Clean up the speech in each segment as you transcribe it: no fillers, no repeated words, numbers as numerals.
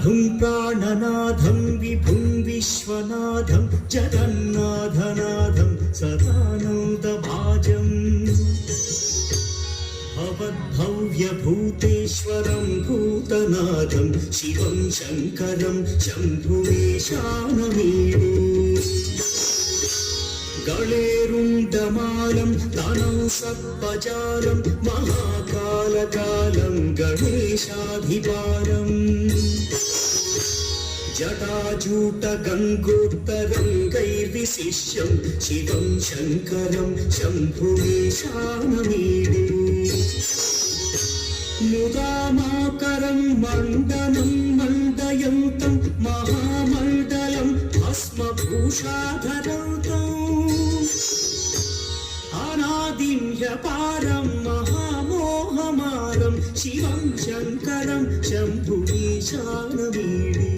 प्रभुं प्राणनाथं विभुं विश्वनाथं जगन्नाथनाथं सदानन्दभाजम् भवद्भव्यभूतेश्वरं भूतनाथं शिवं शङ्करं शम्भुवेशानमीडे गणेरुण्डमालं तनौ सर्पजालं महाकालकालं गणेशाधिपारम् जटाजूटगङ्गोत्तरङ्गैर्विशिष्यं शिवं शङ्करं शम्भुवेशानमीडे मुदामाकरं मण्डनं मण्डयन्तं महामण्डलं भस्मभूषाधरन्तम् अनादिं ह्यपारं महामोहमारं शिवं शङ्करं शम्भुवेशानमीडे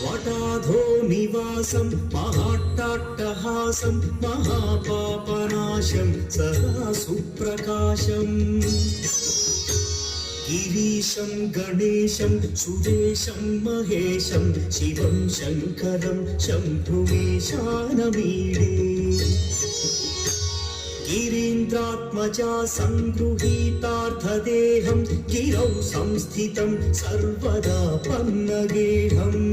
वटाधो निवासं महाट्टाट्टहासं महापापनाशं सदा सुप्रकाशम् गिरीशं गणेशं सुरेशं महेशं शिवं शङ्करं शम्भुवेशानमीडे गिरीन्द्रात्मजा सङ्गृहीतार्थदेहं गिरौ संस्थितं सर्वदा पन्नगेहम्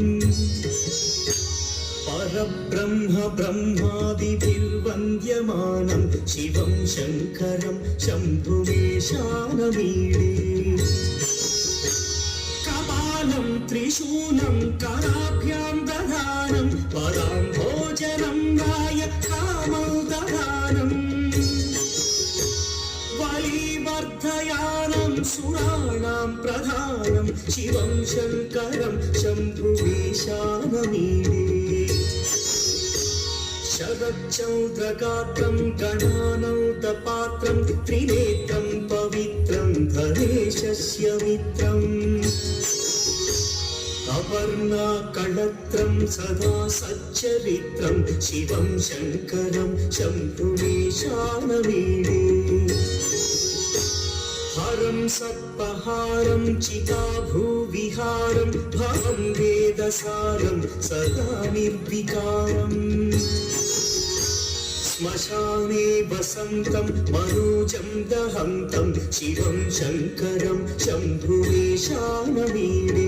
परब्रह्म ब्रह्मादिभिर्वन्द्यमानं शिवं शङ्करं शम्भुवेशानमीडे कपालं त्रिशूलं कराभ्यां दधानं पदाम्भोजनं राय कामौदधानम् बलिवर्धयानं सुराणां प्रधानं शिवं शङ्करं शम्भुवेशानमीडे शरच्चौद्रगात्रं गणानौतपात्रं त्रिनेत्रं पवित्रं धनेशस्य मित्रम् अपर्णाकळत्रं सदा सच्चरित्रं शिवं शङ्करं शम्भुवेशानमीडे हरं सर्पहारं चिताभूविहारं भवं वेदसारं सदा निर्विकारम् श्मशाने वसन्तं मनोजं दहन्तं शिवं शङ्करं शम्भुवेशानमीडे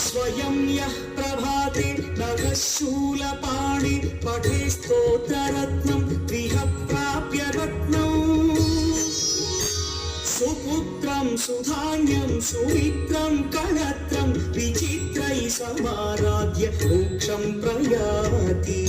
स्वयं यः प्रभाते नभः शूलपाणि पठे स्तोत्ररत्नं गृह प्राप्य रत्नम् सुपुत्रं सुधान्यं सुमित्रं कलत्रं विचित्रैः समाराध्य मोक्षं प्रयाति।